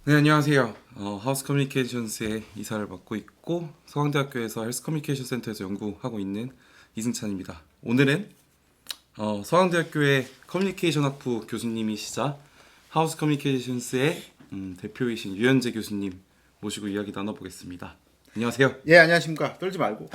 네, 안녕하세요. 하우스 커뮤니케이션스의 이사를 맡고 있고 서강대학교에서 헬스 커뮤니케이션 센터에서 연구하고 있는 이승찬입니다. 오늘은 서강대학교의 커뮤니케이션 학부 교수님이시자 하우스 커뮤니케이션스의 대표이신 유현재 교수님 모시고 이야기 나눠보겠습니다. 안녕하세요. 예, 안녕하십니까. 떨지 말고.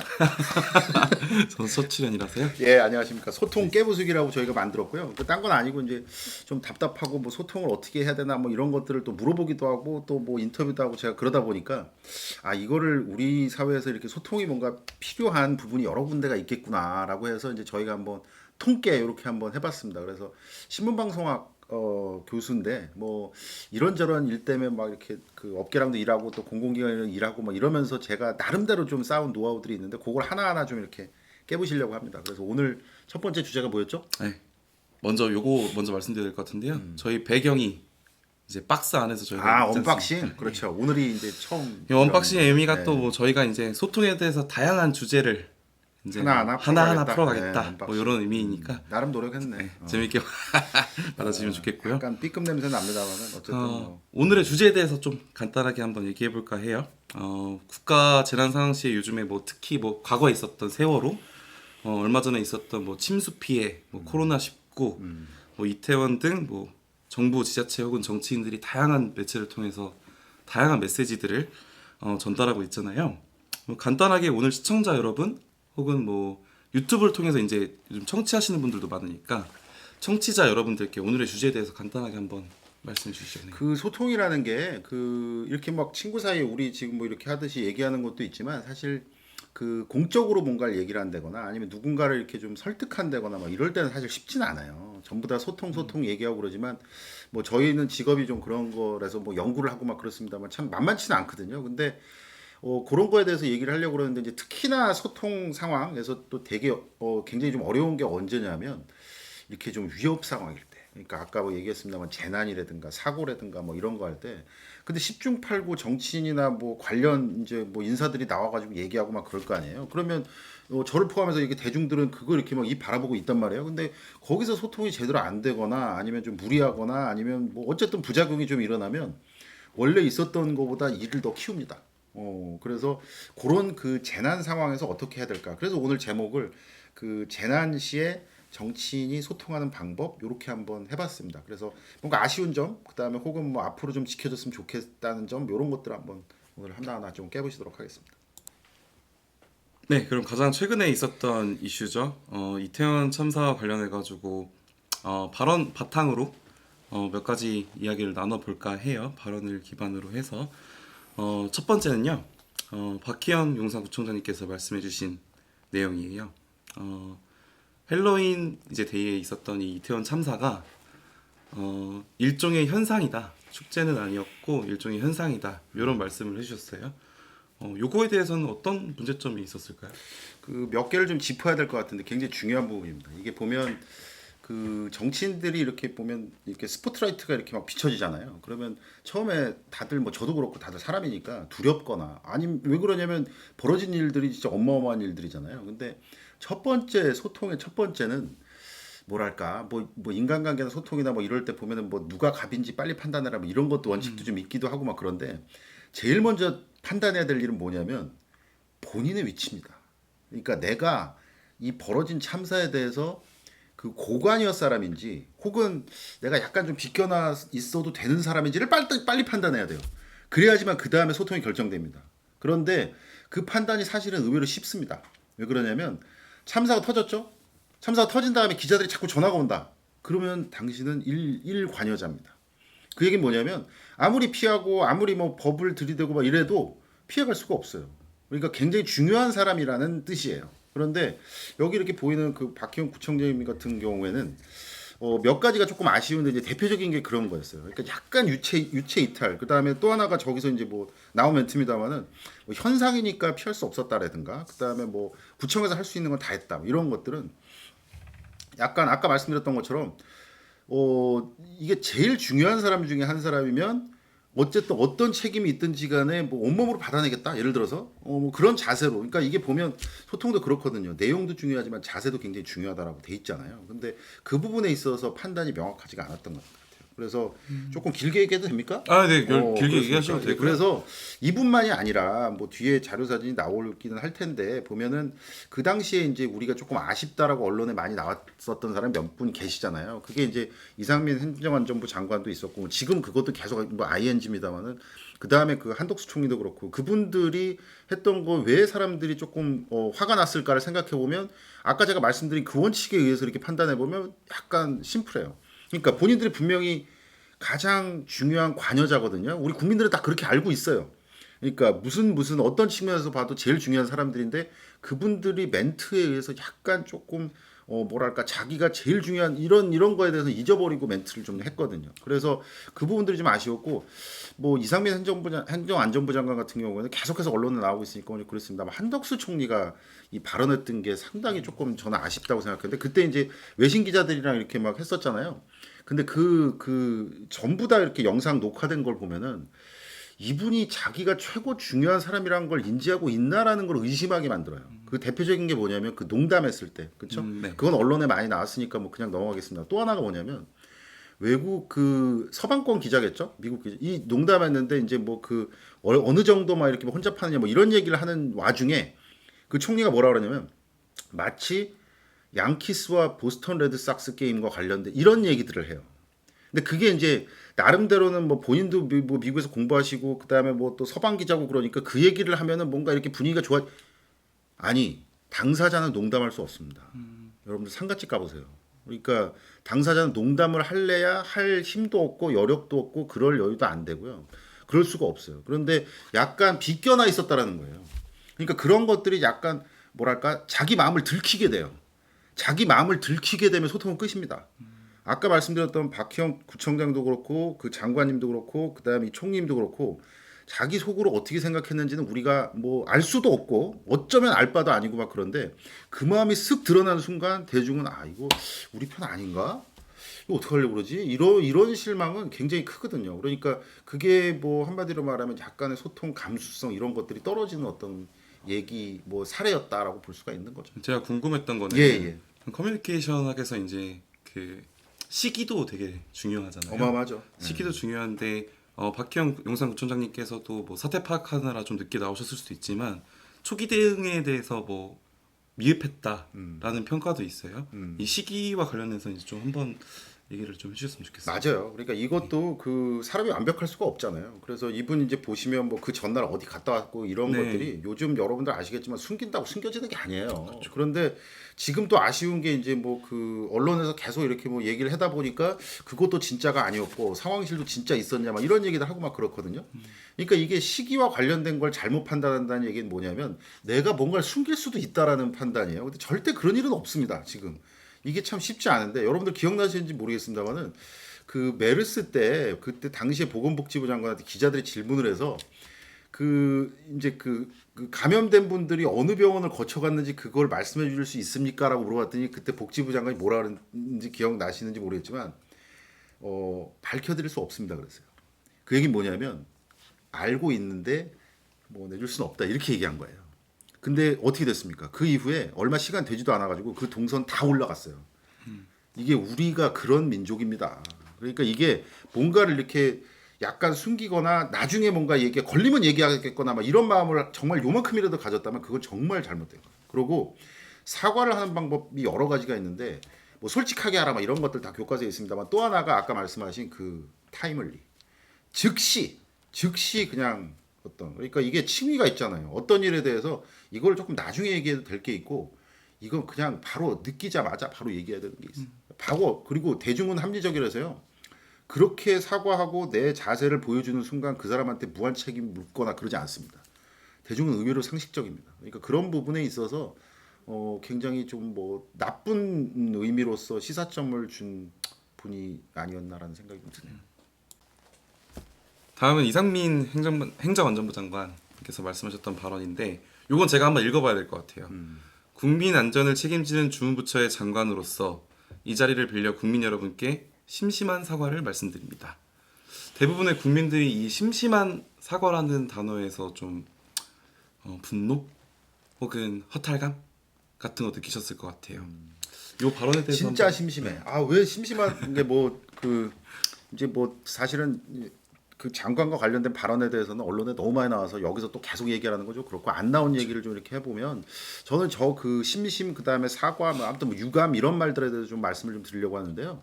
저는 첫 출연이라서요. 예, 안녕하십니까. 소통 깨부수기라고 저희가 만들었고요. 딴 건 아니고 이제 좀 답답하고 뭐 소통을 어떻게 해야 되나 뭐 이런 것들을 또 물어보기도 하고 또 뭐 인터뷰도 하고 제가 그러다 보니까 이거를 우리 사회에서 이렇게 소통이 뭔가 필요한 부분이 여러 군데가 있겠구나라고 해서 이제 저희가 한번 통깨 이렇게 한번 해봤습니다. 그래서 신문방송학 교수인데 뭐 이런저런 일 때문에 막 이렇게 그 업계랑도 일하고 또 공공기관이랑 일하고 막 이러면서 제가 나름대로 좀 쌓은 노하우들이 있는데 그걸 하나하나 좀 이렇게 깨보시려고 합니다. 그래서 오늘 첫 번째 주제가 뭐였죠? 네, 요거 먼저 말씀드려야 될 것 같은데요. 저희 배경이 이제 박스 안에서 저희가 있지 언박싱. 않습니까? 그렇죠. 오늘이 이제 처음 이 언박싱의 의미가 네. 또 뭐 저희가 이제 소통에 대해서 다양한 주제를 이제 하나하나 풀어가겠다. 네, 뭐 언박싱. 이런 의미이니까 나름 노력했네. 재밌게 받아주시면 좋겠고요. 약간 B급 냄새 납니다만은 어쨌든 뭐. 오늘의 주제에 대해서 좀 간단하게 한번 얘기해 볼까 해요. 국가 재난 상황 시에 요즘에 뭐 특히 뭐 과거에 있었던 세월호, 얼마 전에 있었던 뭐 침수 피해, 뭐 코로나 19, 뭐 이태원 등 뭐 정부, 지자체 혹은 정치인들이 다양한 매체를 통해서 다양한 메시지들을 전달하고 있잖아요. 간단하게 오늘 시청자 여러분 혹은 뭐 유튜브를 통해서 이제 요즘 청취하시는 분들도 많으니까 청취자 여러분들께 오늘의 주제에 대해서 간단하게 한번 말씀해 주시죠. 네. 그 소통이라는 게 그 이렇게 막 친구 사이에 우리 지금 뭐 이렇게 하듯이 얘기하는 것도 있지만 사실 그 공적으로 뭔가를 얘기를 한다거나 아니면 누군가를 이렇게 좀 설득한다거나 막 이럴 때는 사실 쉽진 않아요. 전부 다 소통 얘기하고 그러지만 뭐 저희는 직업이 좀 그런 거라서 뭐 연구를 하고 막 그렇습니다만 참 만만치는 않거든요. 근데 그런 거에 대해서 얘기를 하려고 그러는데 이제 특히나 소통 상황에서 또 되게 굉장히 좀 어려운 게 언제냐면 이렇게 좀 위협 상황일 때. 그러니까 아까 뭐 얘기했습니다만 재난이라든가 사고라든가 뭐 이런 거 할 때 근데 10중 8구 정치인이나 뭐 관련 이제 뭐 인사들이 나와가지고 얘기하고 막 그럴 거 아니에요. 그러면 저를 포함해서 이게 대중들은 그거 이렇게 막 입 바라보고 있단 말이에요. 근데 거기서 소통이 제대로 안 되거나 아니면 좀 무리하거나 아니면 뭐 어쨌든 부작용이 좀 일어나면 원래 있었던 것보다 일을 더 키웁니다. 그래서 그런 그 재난 상황에서 어떻게 해야 될까? 그래서 오늘 제목을 그 재난 시에 정치인이 소통하는 방법 이렇게 한번 해봤습니다. 그래서 뭔가 아쉬운 점, 그다음에 혹은 뭐 앞으로 좀 지켜줬으면 좋겠다는 점 이런 것들 한번 오늘 하나하나 좀 깨보시도록 하겠습니다. 네, 그럼 가장 최근에 있었던 이슈죠. 이태원 참사와 관련해 가지고 발언 바탕으로 몇 가지 이야기를 나눠볼까 해요. 발언을 기반으로 해서 첫 번째는요. 박희연 용산구청장님께서 말씀해주신 내용이에요. 헬로윈 이제 데이에 있었던 이 이태원 참사가 일종의 현상이다. 축제는 아니었고 일종의 현상이다. 이런 말씀을 해주셨어요. 요거에 대해서는 어떤 문제점이 있었을까요? 그 몇 개를 좀 짚어야 될 것 같은데 굉장히 중요한 부분입니다. 이게 보면 그 정치인들이 이렇게 보면 이렇게 스포트라이트가 이렇게 막 비춰지잖아요. 그러면 처음에 다들 뭐 저도 그렇고 다들 사람이니까 두렵거나 아니면 왜 그러냐면 벌어진 일들이 진짜 어마어마한 일들이잖아요. 근데 첫 번째 소통의 첫 번째는 뭐랄까 뭐 인간관계나 소통이나 뭐 이럴 때 보면은 뭐 누가 갑인지 빨리 판단하라 뭐 이런 것도 원칙도 좀 있기도 하고 막 그런데 제일 먼저 판단해야 될 일은 뭐냐면 본인의 위치입니다. 그러니까 내가 이 벌어진 참사에 대해서 그 고관이었 사람인지 혹은 내가 약간 좀 비껴나 있어도 되는 사람인지를 빨리 판단해야 돼요. 그래야지만 그 다음에 소통이 결정됩니다. 그런데 그 판단이 사실은 의외로 쉽습니다. 왜 그러냐면 참사가 터졌죠? 참사가 터진 다음에 기자들이 자꾸 전화가 온다. 그러면 당신은 일 관여자입니다. 그 얘기는 뭐냐면 아무리 피하고 아무리 뭐 법을 들이대고 막 이래도 피해갈 수가 없어요. 그러니까 굉장히 중요한 사람이라는 뜻이에요. 그런데 여기 이렇게 보이는 그 박희영 구청장님 같은 경우에는 몇 가지가 조금 아쉬운데 이제 대표적인 게 그런 거였어요. 그러니까 약간 유체 이탈. 그 다음에 또 하나가 저기서 이제 뭐 나온 멘트입니다만은 뭐 현상이니까 피할 수 없었다라든가. 그 다음에 뭐 구청에서 할 수 있는 건 다 했다. 뭐 이런 것들은 약간 아까 말씀드렸던 것처럼 이게 제일 중요한 사람 중에 한 사람이면 어쨌든 어떤 책임이 있든지 간에 뭐 온몸으로 받아내겠다. 예를 들어서 뭐 그런 자세로. 그러니까 이게 보면 소통도 그렇거든요. 내용도 중요하지만 자세도 굉장히 중요하다라고 돼 있잖아요. 근데 그 부분에 있어서 판단이 명확하지가 않았던 것 같아요. 그래서 조금 길게 얘기해도 됩니까? 아, 네, 길게 그렇습니까? 얘기하셔도 예, 되고요. 그래서 이분만이 아니라 뭐 뒤에 자료 사진이 나올기는 할 텐데 보면은 그 당시에 이제 우리가 조금 아쉽다라고 언론에 많이 나왔었던 사람 몇 분 계시잖아요. 그게 이제 이상민 행정안전부 장관도 있었고 지금 그것도 계속 뭐 ING입니다만은 그 다음에 그 한덕수 총리도 그렇고 그분들이 했던 거 왜 사람들이 조금 화가 났을까를 생각해 보면 아까 제가 말씀드린 그 원칙에 의해서 이렇게 판단해 보면 약간 심플해요. 그러니까 본인들이 분명히 가장 중요한 관여자거든요. 우리 국민들은 다 그렇게 알고 있어요. 그러니까 무슨 어떤 측면에서 봐도 제일 중요한 사람들인데 그분들이 멘트에 의해서 약간 조금 뭐랄까 자기가 제일 중요한 이런 거에 대해서 잊어버리고 멘트를 좀 했거든요. 그래서 그 부분들이 좀 아쉬웠고 뭐 이상민 행정안전부 장관 같은 경우에는 계속해서 언론에 나오고 있으니까 오늘 그렇습니다만 한덕수 총리가 이 발언했던 게 상당히 조금 저는 아쉽다고 생각했는데 그때 이제 외신 기자들이랑 이렇게 막 했었잖아요. 근데 그 전부 다 이렇게 영상 녹화된 걸 보면은 이분이 자기가 최고 중요한 사람이라는 걸 인지하고 있나라는 걸 의심하게 만들어요. 그 대표적인 게 뭐냐면 그 농담했을 때, 그렇죠? 네. 그건 언론에 많이 나왔으니까 뭐 그냥 넘어가겠습니다. 또 하나가 뭐냐면 외국 그 서방권 기자겠죠? 미국 기자. 이 농담했는데 이제 뭐 그 어느 정도 막 이렇게 혼자 파느냐 뭐 이런 얘기를 하는 와중에 그 총리가 뭐라 그러냐면 마치 양키스와 보스턴 레드삭스 게임과 관련된 이런 얘기들을 해요. 근데 그게 이제 나름대로는 뭐 본인도 뭐 미국에서 공부하시고 그다음에 뭐 또 서방 기자고 그러니까 그 얘기를 하면은 뭔가 이렇게 분위기가 좋아. 아니 당사자는 농담할 수 없습니다. 여러분들 상가집 가보세요. 그러니까 당사자는 농담을 할래야 할 힘도 없고 여력도 없고 그럴 여유도 안 되고요. 그럴 수가 없어요. 그런데 약간 비껴나 있었다라는 거예요. 그러니까 그런 것들이 약간 뭐랄까 자기 마음을 들키게 돼요. 자기 마음을 들키게 되면 소통은 끝입니다. 아까 말씀드렸던 박희영 구청장도 그렇고 그 장관님도 그렇고 그다음에 이 총리님도 그렇고 자기 속으로 어떻게 생각했는지는 우리가 뭐 알 수도 없고 어쩌면 알 바도 아니고 막 그런데 그 마음이 쓱 드러나는 순간 대중은 아 이거 우리 편 아닌가? 이거 어떻게 하려고 그러지? 이런 실망은 굉장히 크거든요. 그러니까 그게 뭐 한마디로 말하면 약간의 소통 감수성 이런 것들이 떨어지는 어떤 얘기 뭐 사례였다라고 볼 수가 있는 거죠. 제가 궁금했던 거는 예. 커뮤니케이션 학에서 이제 그 시기도 되게 중요하잖아요. 어마어마하죠. 시기도 중요한데 박희영 용산구청장님께서도 뭐 사태 파악하느라 좀 늦게 나오셨을 수도 있지만 초기 대응에 대해서 뭐 미흡했다라는 평가도 있어요. 이 시기와 관련해서 이제 좀 한번 얘기를 좀 해주셨으면 좋겠어요. 맞아요. 그러니까 이것도 그 사람이 완벽할 수가 없잖아요. 그래서 이분 이제 보시면 뭐 그 전날 어디 갔다 왔고 이런 네. 것들이 요즘 여러분들 아시겠지만 숨긴다고 숨겨지는 게 아니에요. 그런데 지금 또 아쉬운 게 이제 뭐 그 언론에서 계속 이렇게 뭐 얘기를 하다 보니까 그것도 진짜가 아니었고 상황실도 진짜 있었냐 막 이런 얘기들 하고 막 그렇거든요. 그러니까 이게 시기와 관련된 걸 잘못 판단한다는 얘기는 뭐냐면 내가 뭔가를 숨길 수도 있다라는 판단이에요. 근데 절대 그런 일은 없습니다. 지금. 이게 참 쉽지 않은데 여러분들 기억나시는지 모르겠습니다만은 그 메르스 때 그때 당시에 보건복지부 장관한테 기자들이 질문을 해서 그 이제 그 감염된 분들이 어느 병원을 거쳐갔는지 그걸 말씀해 주실 수 있습니까라고 물어봤더니 그때 복지부 장관이 뭐라 그랬는지 기억나시는지 모르겠지만 밝혀드릴 수 없습니다 그랬어요. 그 얘기는 뭐냐면 알고 있는데 뭐 내줄 수는 없다 이렇게 얘기한 거예요. 근데 어떻게 됐습니까? 그 이후에 얼마 시간 되지도 않아가지고 그 동선 다 올라갔어요. 이게 우리가 그런 민족입니다. 그러니까 이게 뭔가를 이렇게 약간 숨기거나 나중에 뭔가 얘기 걸리면 얘기하겠거나 막 이런 마음을 정말 요만큼이라도 가졌다면 그건 정말 잘못된 거예요. 그리고 사과를 하는 방법이 여러 가지가 있는데 뭐 솔직하게 하라 막 이런 것들 다 교과서에 있습니다만 또 하나가 아까 말씀하신 그 타이멀리 즉시 그냥 그러니까 이게 칭의가 있잖아요. 어떤 일에 대해서 이걸 조금 나중에 얘기해도 될 게 있고 이건 그냥 바로 느끼자마자 바로 얘기해야 되는 게 있어요. 바로 그리고 대중은 합리적이라서요. 그렇게 사과하고 내 자세를 보여주는 순간 그 사람한테 무한 책임 묻거나 그러지 않습니다. 대중은 의외로 상식적입니다. 그러니까 그런 부분에 있어서 굉장히 좀 뭐 나쁜 의미로서 시사점을 준 분이 아니었나라는 생각이 좀 드네요. 다음은 이상민 행정안전부 장관께서 말씀하셨던 발언인데 이건 제가 한번 읽어봐야 될 것 같아요. 국민 안전을 책임지는 주무부처의 장관으로서 이 자리를 빌려 국민 여러분께 심심한 사과를 말씀드립니다. 대부분의 국민들이 이 심심한 사과라는 단어에서 좀 분노 혹은 허탈감 같은 거 느끼셨을 것 같아요. 이 발언에 대해서 진짜 심심해. 아 왜 심심한 게 뭐 그 이제 뭐 사실은 그 장관과 관련된 발언에 대해서는 언론에 너무 많이 나와서 여기서 또 계속 얘기하는 거죠. 그렇고 안 나온 얘기를 좀 이렇게 해보면 저는 저 그 심심 그다음에 사과 뭐 아무튼 뭐 유감 이런 말들에 대해서 좀 말씀을 좀 드리려고 하는데요.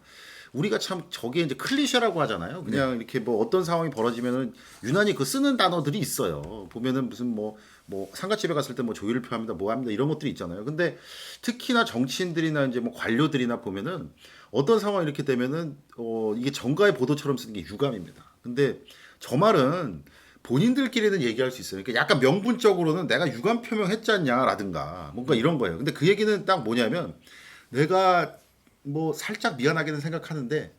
우리가 참 저게 이제 클리셰라고 하잖아요. 그냥 이렇게 뭐 어떤 상황이 벌어지면은 유난히 그 쓰는 단어들이 있어요. 보면은 무슨 뭐 상가집에 갔을 때 뭐 조의를 표합니다, 뭐 합니다 이런 것들이 있잖아요. 근데 특히나 정치인들이나 이제 뭐 관료들이나 보면은 어떤 상황이 이렇게 되면은 이게 정가의 보도처럼 쓰는 게 유감입니다. 근데 저 말은 본인들끼리는 얘기할 수 있어요. 그러니까 약간 명분적으로는 내가 유감 표명했지 않냐라든가 뭔가 이런 거예요. 근데 그 얘기는 딱 뭐냐면 내가 뭐 살짝 미안하게는 생각하는데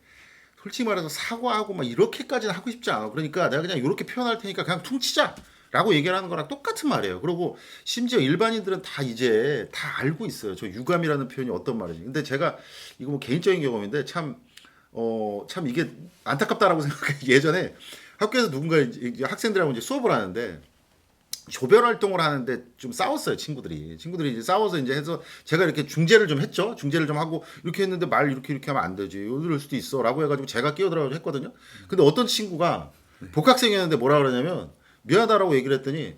솔직히 말해서 사과하고 막 이렇게까지는 하고 싶지 않아. 그러니까 내가 그냥 이렇게 표현할 테니까 그냥 퉁치자라고 얘기를 하는 거랑 똑같은 말이에요. 그리고 심지어 일반인들은 다 이제 다 알고 있어요. 저 유감이라는 표현이 어떤 말인지. 근데 제가 이거 뭐 개인적인 경험인데 참 이게 안타깝다라고 생각해요. 예전에 학교에서 누군가 이제 학생들하고 이제 수업을 하는데 조별 활동을 하는데 좀 싸웠어요. 친구들이 이제 싸워서 이제 해서 제가 이렇게 중재를 좀 했죠. 중재를 좀 하고 이렇게 했는데 말 이렇게 하면 안 되지. 이럴 수도 있어라고 해가지고 제가 끼어들어가지고 했거든요. 근데 어떤 친구가 복학생이었는데 뭐라 그러냐면 미안하다라고 얘기를 했더니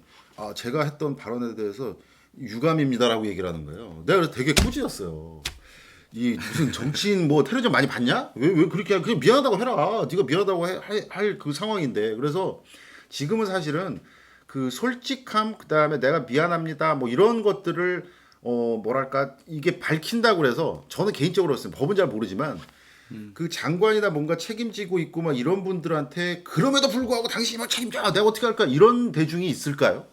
제가 했던 발언에 대해서 유감입니다라고 얘기를 하는 거예요. 내가 그래서 되게 꾸짖었어요. 이 무슨 정치인 뭐 테러전 많이 봤냐? 왜 그렇게 그냥 미안하다고 해라. 네가 미안하다고 할 그 상황인데. 그래서 지금은 사실은 그 솔직함 그다음에 내가 미안합니다 뭐 이런 것들을 뭐랄까 이게 밝힌다고 그래서 저는 개인적으로 봤을 때 법은 잘 모르지만 그 장관이나 뭔가 책임지고 있고 막 이런 분들한테 그럼에도 불구하고 당신이 막 책임져 내가 어떻게 할까 이런 대중이 있을까요?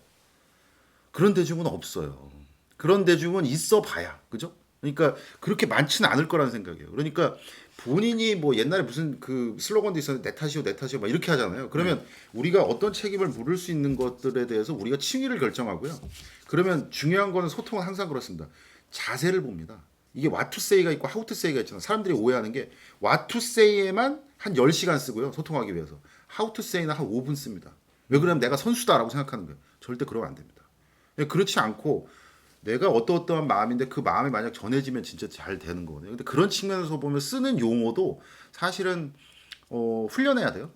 그런 대중은 없어요. 그런 대중은 있어 봐야 그죠? 그러니까 그렇게 많지는 않을 거라는 생각이에요. 그러니까 본인이 뭐 옛날에 무슨 그 슬로건도 있었는데 내 탓이요 막 이렇게 하잖아요. 그러면 우리가 어떤 책임을 물을 수 있는 것들에 대해서 우리가 칭의를 결정하고요. 그러면 중요한 거는 소통은 항상 그렇습니다. 자세를 봅니다. 이게 what to say가 있고 how to say가 있잖아요. 사람들이 오해하는 게 what to say에만 한 10시간 쓰고요. 소통하기 위해서. how to say는 한 5분 씁니다. 왜 그러냐면 내가 선수다라고 생각하는 거예요. 절대 그러면 안 됩니다. 그렇지 않고 내가 어떠한 마음인데 그 마음이 만약 전해지면 진짜 잘 되는 거거든요. 근데 그런 측면에서 보면 쓰는 용어도 사실은 훈련해야 돼요.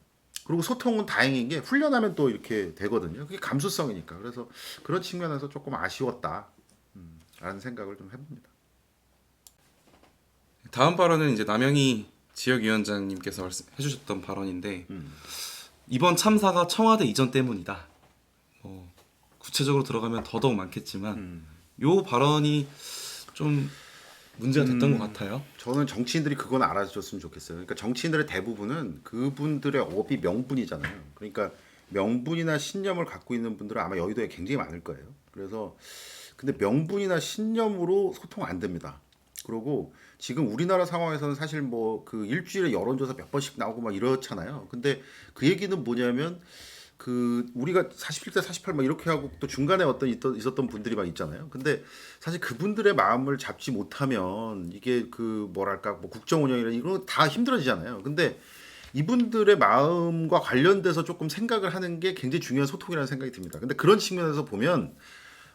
그리고 소통은 다행인 게 훈련하면 또 이렇게 되거든요. 그게 감수성이니까. 그래서 그런 측면에서 조금 아쉬웠다. 라는 생각을 좀 해봅니다. 다음 발언은 이제 남영희 지역위원장님께서 해주셨던 발언인데 이번 참사가 청와대 이전 때문이다. 구체적으로 들어가면 더더욱 많겠지만 요 발언이 좀 문제가 됐던 것 같아요. 저는 정치인들이 그건 알아줬으면 좋겠어요. 그러니까 정치인들의 대부분은 그분들의 업이 명분이잖아요. 그러니까 명분이나 신념을 갖고 있는 분들은 아마 여의도에 굉장히 많을 거예요. 그래서 근데 명분이나 신념으로 소통 안 됩니다. 그리고 지금 우리나라 상황에서는 사실 뭐 그 일주일에 여론조사 몇 번씩 나오고 막 이렇잖아요. 근데 그 얘기는 뭐냐면 그 우리가 47대 48 막 이렇게 하고 또 중간에 있었던 분들이 막 있잖아요. 근데 사실 그분들의 마음을 잡지 못하면 이게 그 뭐랄까 뭐 국정 운영이나 이런 거 다 힘들어지잖아요. 근데 이분들의 마음과 관련돼서 조금 생각을 하는 게 굉장히 중요한 소통이라는 생각이 듭니다. 근데 그런 측면에서 보면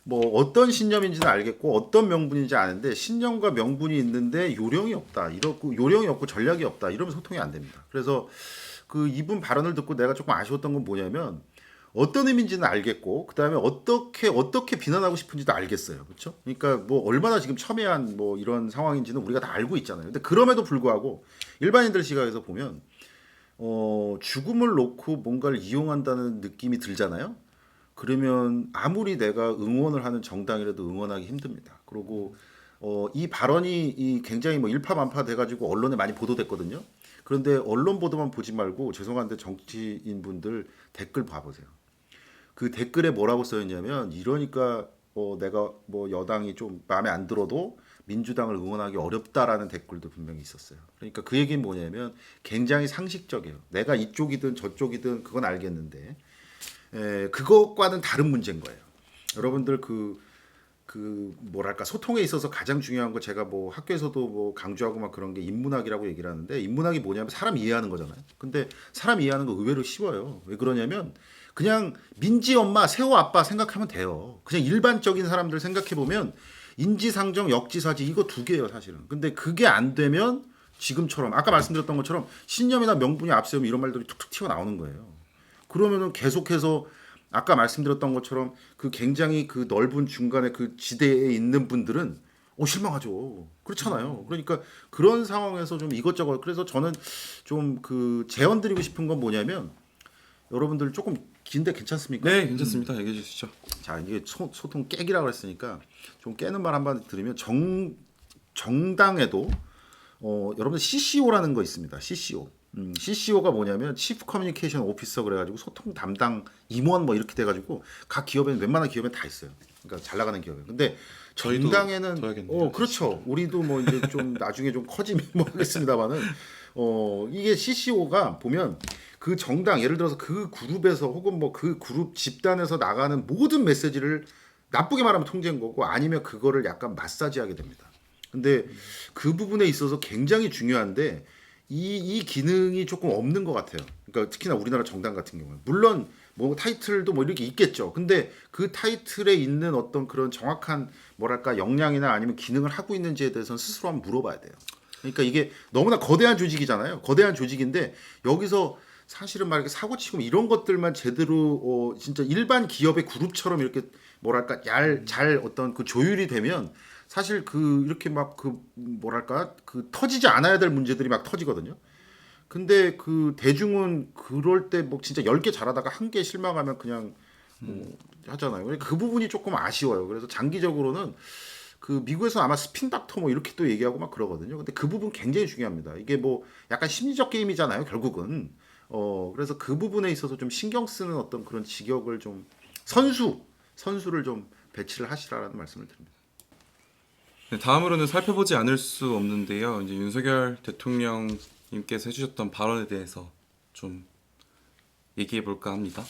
뭐 어떤 신념인지는 알겠고 어떤 명분인지 아는데 신념과 명분이 있는데 요령이 없다. 이렇고 요령이 없고 전략이 없다. 이러면 소통이 안 됩니다. 그래서 그 이분 발언을 듣고 내가 조금 아쉬웠던 건 뭐냐면 어떤 의미인지는 알겠고 그다음에 어떻게 비난하고 싶은지도 알겠어요. 그렇죠? 그러니까 뭐 얼마나 지금 첨예한 뭐 이런 상황인지는 우리가 다 알고 있잖아요. 근데 그럼에도 불구하고 일반인들 시각에서 보면 죽음을 놓고 뭔가를 이용한다는 느낌이 들잖아요. 그러면 아무리 내가 응원을 하는 정당이라도 응원하기 힘듭니다. 그리고 이 발언이 굉장히 뭐 일파만파 돼가지고 언론에 많이 보도됐거든요. 그런데 언론 보도만 보지 말고 죄송한데 정치인분들 댓글 봐보세요. 그 댓글에 뭐라고 써있냐면 이러니까 내가 뭐 여당이 좀 마음에 안 들어도 민주당을 응원하기 어렵다라는 댓글도 분명히 있었어요. 그러니까 그 얘기는 뭐냐면 굉장히 상식적이에요. 내가 이쪽이든 저쪽이든 그건 알겠는데 그것과는 다른 문제인 거예요. 여러분들 그 뭐랄까 소통에 있어서 가장 중요한 거 제가 뭐 학교에서도 뭐 강조하고 막 그런 게 인문학이라고 얘기를 하는데 인문학이 뭐냐면 사람 이해하는 거잖아요. 근데 사람 이해하는 거 의외로 쉬워요. 왜 그러냐면 그냥 민지 엄마, 세호 아빠 생각하면 돼요. 그냥 일반적인 사람들 생각해 보면 인지상정, 역지사지 이거 두 개예요, 사실은. 근데 그게 안 되면 지금처럼 아까 말씀드렸던 것처럼 신념이나 명분이 앞세우면 이런 말들이 툭툭 튀어나오는 거예요. 그러면은 계속해서 아까 말씀드렸던 것처럼 그 굉장히 그 넓은 중간에 그 지대에 있는 분들은 실망하죠. 그렇잖아요. 그러니까 그런 상황에서 좀 이것저것 그래서 저는 좀 그 제언 드리고 싶은 건 뭐냐면 여러분들 조금 긴데 괜찮습니까? 네, 괜찮습니다. 얘기해 주시죠. 자, 이게 소통 깨기라고 했으니까 좀 깨는 말 한번 들으면 정당에도 여러분들 CCO라는 거 있습니다. CCO. CCO가 뭐냐면 Chief Communication Officer 그래가지고 소통 담당 임원 뭐 이렇게 돼가지고 각 기업에는 웬만한 기업에 다 있어요. 그러니까 잘 나가는 기업에. 근데 저희도 정당에는 둬야겠네요, 그렇죠. 우리도 뭐 이제 좀 나중에 좀 커지면 뭐 하겠습니다만은 이게 CCO가 보면 그 정당 예를 들어서 그 그룹에서 혹은 뭐 그 그룹 집단에서 나가는 모든 메시지를 나쁘게 말하면 통제한 거고 아니면 그거를 약간 마사지하게 됩니다. 근데 그 부분에 있어서 굉장히 중요한데 이 기능이 조금 없는 것 같아요. 그러니까 특히나 우리나라 정당 같은 경우는 물론 뭐 타이틀도 뭐 이렇게 있겠죠. 근데 그 타이틀에 있는 어떤 그런 정확한 뭐랄까 역량이나 아니면 기능을 하고 있는지에 대해서는 스스로 한번 물어봐야 돼요. 그러니까 이게 너무나 거대한 조직이잖아요. 거대한 조직인데 여기서 사실은 막 이렇게 사고치고 이런 것들만 제대로 진짜 일반 기업의 그룹처럼 이렇게 뭐랄까 잘 어떤 그 조율이 되면 사실 그 이렇게 막 그 뭐랄까 그 터지지 않아야 될 문제들이 막 터지거든요. 근데 그 대중은 그럴 때 뭐 진짜 10개 잘하다가 한 개 실망하면 그냥 하잖아요. 그러니까 그 부분이 조금 아쉬워요. 그래서 장기적으로는 그 미국에서 아마 스핀 닥터 뭐 이렇게 또 얘기하고 막 그러거든요. 근데 그 부분 굉장히 중요합니다. 이게 뭐 약간 심리적 게임이잖아요, 결국은. 그래서 그 부분에 있어서 좀 신경 쓰는 어떤 그런 직역을 좀 선수를 좀 배치를 하시라는 말씀을 드립니다. 네, 다음으로는 살펴보지 않을 수 없는데요. 이제 윤석열 대통령님께서 해주셨던 발언에 대해서 좀 얘기해 볼까 합니다.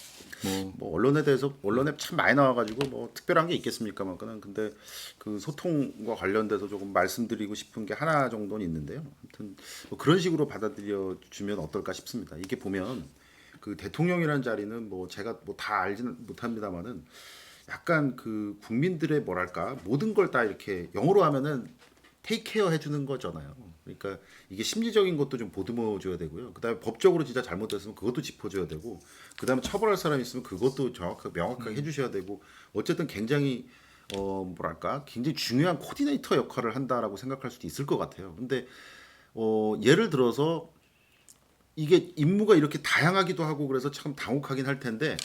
뭐 언론에 대해서 언론에 참 많이 나와가지고 뭐 특별한 게 있겠습니까만 근데 그 소통과 관련돼서 조금 말씀드리고 싶은 게 하나 정도는 있는데요. 아무튼 뭐 그런 식으로 받아들여 주면 어떨까 싶습니다. 이게 보면 그 대통령이라는 자리는 뭐 제가 뭐 다 알지는 못합니다만은 약간 그 국민들의 뭐랄까 모든 걸 다 이렇게 영어로 하면은 테이크 케어 해주는 거잖아요. 그러니까 이게 심리적인 것도 좀 보듬어 줘야 되고요. 그다음에 법적으로 진짜 잘못됐으면 그것도 짚어줘야 되고, 그다음에 처벌할 사람이 있으면 그것도 명확하게 해주셔야 되고, 어쨌든 굉장히 뭐랄까 굉장히 중요한 코디네이터 역할을 한다라고 생각할 수도 있을 것 같아요. 근데 예를 들어서 이게 임무가 이렇게 다양하기도 하고 그래서 참 당혹하긴 할 텐데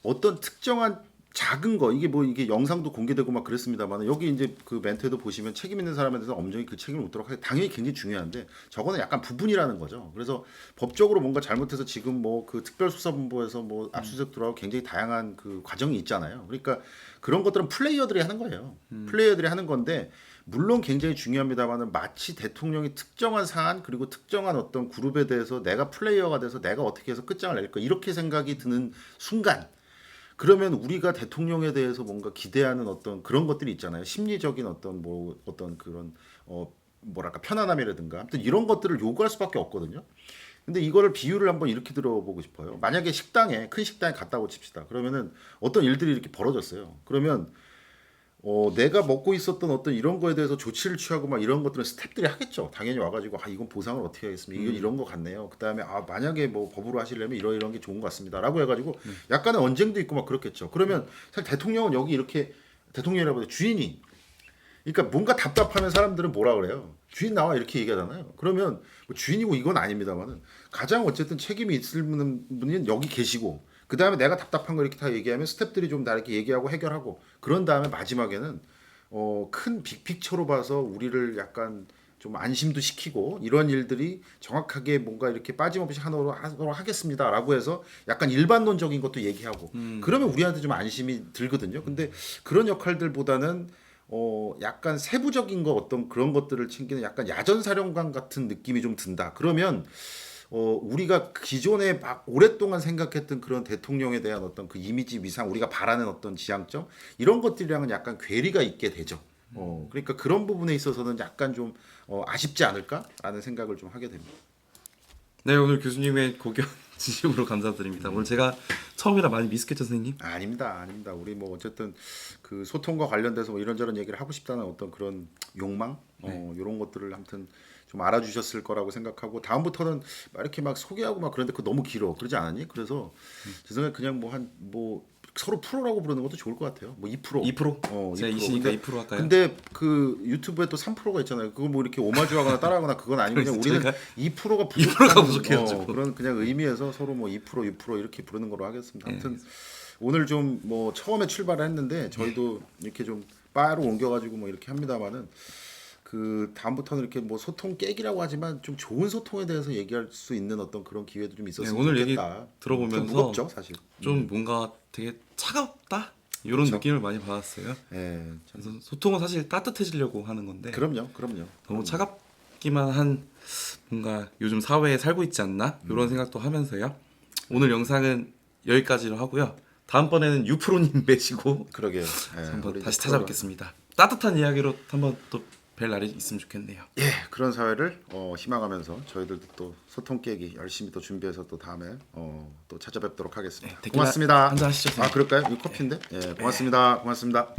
어떤 특정한 작은 거 이게 뭐 이게 영상도 공개되고 막 그랬습니다만 여기 이제 그 멘트에도 보시면 책임 있는 사람에 대해서 엄정히 그 책임을 묻도록 하게 당연히 굉장히 중요한데 저거는 약간 부분이라는 거죠. 그래서 법적으로 뭔가 잘못해서 지금 뭐 그 특별수사본부에서 뭐 압수수색 들어가고 굉장히 다양한 그 과정이 있잖아요. 그러니까 그런 것들은 플레이어들이 하는 거예요. 플레이어들이 하는 건데 물론 굉장히 중요합니다만은 마치 대통령이 특정한 사안 그리고 특정한 어떤 그룹에 대해서 내가 플레이어가 돼서 내가 어떻게 해서 끝장을 낼까 이렇게 생각이 드는 순간 그러면 우리가 대통령에 대해서 뭔가 기대하는 어떤 그런 것들이 있잖아요. 심리적인 어떤 뭐 어떤 그런 뭐랄까 편안함이라든가 아무튼 이런 것들을 요구할 수밖에 없거든요. 근데 이거를 비유를 한번 이렇게 들어보고 싶어요. 만약에 큰 식당에 갔다고 칩시다. 그러면은 어떤 일들이 이렇게 벌어졌어요. 그러면 내가 먹고 있었던 어떤 이런 거에 대해서 조치를 취하고 막 이런 것들은 스태프들이 하겠죠. 당연히 와가지고 이건 보상을 어떻게 하겠습니까? 이건 이런 거 같네요. 그 다음에 만약에 뭐 법으로 하시려면 이런 게 좋은 것 같습니다.라고 해가지고 약간의 언쟁도 있고 막 그렇겠죠. 그러면 사실 대통령은 여기 이렇게 대통령이라고 해도 주인이 그러니까 뭔가 답답하면 사람들은 뭐라 그래요? 주인 나와 이렇게 얘기하잖아요. 그러면 뭐 주인이고 이건 아닙니다만은 가장 어쨌든 책임이 있을 분은 여기 계시고 그 다음에 내가 답답한 거 이렇게 다 얘기하면 스태프들이 좀 다 이렇게 얘기하고 해결하고 그런 다음에 마지막에는 큰 빅픽처로 봐서 우리를 약간 좀 안심도 시키고 이런 일들이 정확하게 뭔가 이렇게 빠짐없이 하도록 하겠습니다라고 해서 약간 일반론적인 것도 얘기하고 그러면 우리한테 좀 안심이 들거든요. 근데 그런 역할들보다는 약간 세부적인 거 어떤 그런 것들을 챙기는 약간 야전사령관 같은 느낌이 좀 든다. 그러면 우리가 기존에 막 오랫동안 생각했던 그런 대통령에 대한 어떤 그 이미지 위상, 우리가 바라는 어떤 지향점 이런 것들이랑은 약간 괴리가 있게 되죠. 그러니까 그런 부분에 있어서는 약간 좀 아쉽지 않을까라는 생각을 좀 하게 됩니다. 네, 오늘 교수님의 고견 진심으로 감사드립니다. 오늘 제가 처음이라 많이 미숙했죠, 선생님? 아닙니다. 우리 뭐 어쨌든 그 소통과 관련돼서 뭐 이런저런 얘기를 하고 싶다는 어떤 그런 욕망, 이런 것들을 아무튼 좀 알아주셨을 거라고 생각하고 다음부터는 막 이렇게 막 소개하고 막 그런데 그거 너무 길어 그러지 않았니? 그래서 제 생각에 그냥 뭐 서로 프로라고 부르는 것도 좋을 것 같아요. 뭐 2%. 2%? 제가 2%. 2시니까 근데, 2% 할까요? 근데 그 유튜브에 또 3%가 있잖아요. 그거 뭐 이렇게 오마주하거나 따라하거나 그건 아니고 그냥 우리는 저희가 2%가 2%가 부족해가지고. 그런 그냥 의미에서 서로 뭐 2%, 6% 이렇게 부르는 걸로 하겠습니다. 네. 아무튼 오늘 좀 뭐 처음에 출발을 했는데 저희도 이렇게 좀 바로 옮겨가지고 뭐 이렇게 합니다만은 그 다음부터는 이렇게 뭐 소통 깨기라고 하지만 좀 좋은 소통에 대해서 얘기할 수 있는 어떤 그런 기회도 좀 있었으면 네, 오늘 얘기 좋겠다. 들어보면서 좀 무겁죠 사실. 좀 뭔가 되게 차갑다? 이런 그쵸. 느낌을 많이 받았어요. 예, 그래서 소통은 사실 따뜻해지려고 하는 건데 그럼요. 너무 차갑기만 한 뭔가 요즘 사회에 살고 있지 않나? 이런 생각도 하면서요. 오늘 영상은 여기까지로 하고요. 다음번에는 유프로님 뵈시고 그러게요. 예, 한번 우리 다시 이제 찾아뵙겠습니다. 따뜻한 이야기로 한번 또 뵐 날이 있으면 좋겠네요. 예, 그런 사회를 희망하면서 저희들도 또 소통 깨기 열심히 또 준비해서 또 다음에 또 찾아뵙도록 하겠습니다. 네, 데킬라 고맙습니다. 한잔 하시죠, 선생님. 아, 그럴까요? 이 커피인데. 예, 고맙습니다. 고맙습니다.